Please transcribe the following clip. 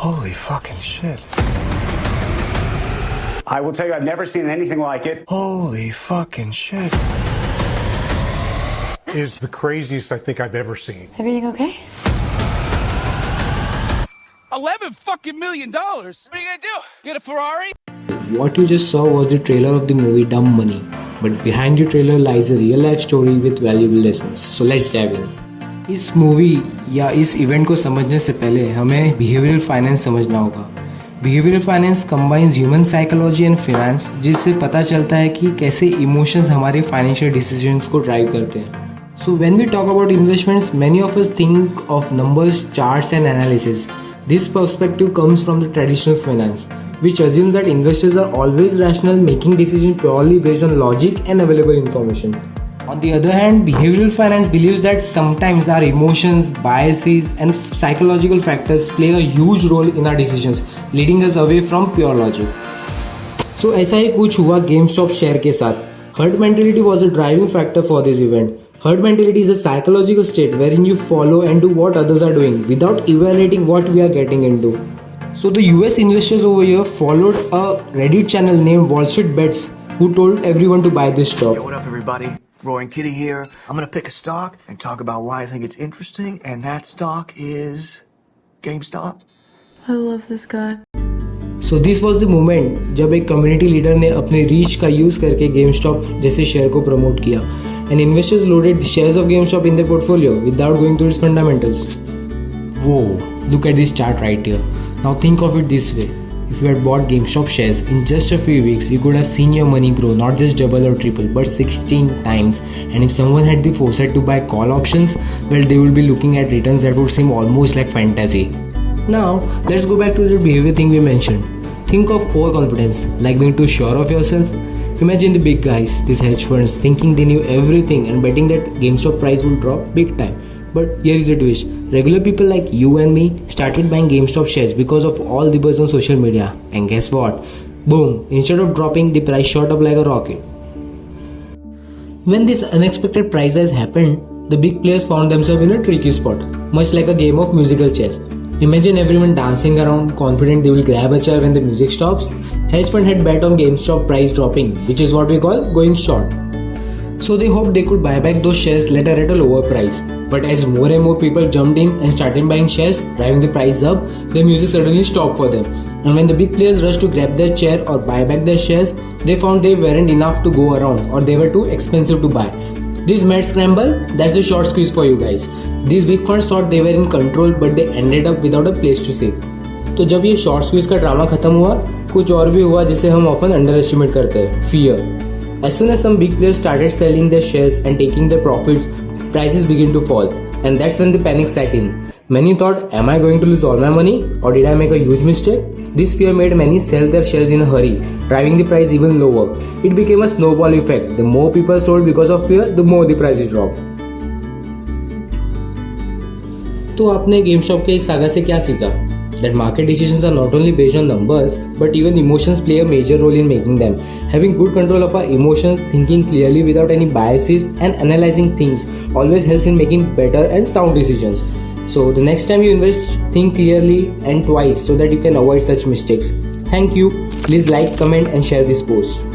Holy fucking shit. I will tell you, I've never seen anything like it. Holy fucking shit. Is the craziest I think I've ever seen. Everything okay? $11 million? What are you gonna do? Get a Ferrari? What you just saw was the trailer of the movie Dumb Money, but behind the trailer lies a real life story with valuable lessons. So let's dive in. इस movie या इस event को समझने से पहले हमें behavioural finance समझना होगा. Behavioural finance combines human psychology and finance, जिससे पता चलता है कि कैसे इमोशंस हमारे फाइनेंशियल डिसीजंस को ड्राइव करते हैं. So when we talk about investments, many of us think of numbers, charts and analysis. This perspective comes from the traditional finance, which assumes that investors are always rational, making decisions purely based on logic and available information. On the other hand, behavioral finance believes that sometimes our emotions, biases and psychological factors play a huge role in our decisions, leading us away from pure logic. So ऐसा ही कुछ हुआ GameStop share के साथ. Herd mentality was a driving factor for this event. Herd mentality is a psychological state wherein you follow and do what others are doing without evaluating what we are getting into. So the US investors over here followed a Reddit channel named Wall Street Bets, who told everyone to buy this stock. Yo, what up everybody? Roaring Kitty here. I'm gonna pick a stock and talk about why I think it's interesting, and that stock is GameStop. I love this guy. So this was the moment जब एक community leader ने अपने reach का use करके GameStop जैसे share को promote किया. And investors loaded the shares of GameStop in their portfolio without going through its fundamentals. Whoa, look at this chart right here. Now think of it this way. If you had bought GameStop shares in just a few weeks, you could have seen your money grow not just double or triple, but 16 times. And if someone had the foresight to buy call options, well, they would be looking at returns that would seem almost like fantasy. Now, let's go back to the behavior thing we mentioned. Think of overconfidence, like being too sure of yourself. Imagine the big guys, these hedge funds, thinking they knew everything and betting that GameStop price will drop big time. But here is the twist. Regular people like you and me started buying GameStop shares because of all the buzz on social media. And guess what? Boom! Instead of dropping, the price shot up like a rocket. When this unexpected price rise happened, the big players found themselves in a tricky spot, much like a game of musical chess. Imagine everyone dancing around, confident they will grab a chair when the music stops. Hedge fund had bet on GameStop price dropping, which is what we call going short. So they hoped they could buy back those shares later at a lower price. But as more and more people jumped in and started buying shares, driving the price up, the music suddenly stopped for them. And when the big players rushed to grab their chair or buy back their shares, they found they weren't enough to go around, or they were too expensive to buy. This mad scramble, that's the short squeeze for you guys. These big funds thought they were in control, but they ended up without a place to sit. तो जब ये short squeeze का drama खत्म हुआ, कुछ और भी हुआ जिसे हम often underestimate करते हैं, fear. As soon as some big players started selling their shares and taking their profits, prices began to fall, and that's when the panic set in. Many thought, am I going to lose all my money, or did I make a huge mistake? This fear made many sell their shares in a hurry, driving the price even lower. It became a snowball effect. The more people sold because of fear, the more the prices dropped. तो आपने GameStop के इस saga से क्या सीखा? That market decisions are not only based on numbers, but even emotions play a major role in making them. Having good control of our emotions, thinking clearly without any biases, and analyzing things always helps in making better and sound decisions. So the next time you invest, think clearly and twice so that you can avoid such mistakes. Thank you. Please like, comment and share this post.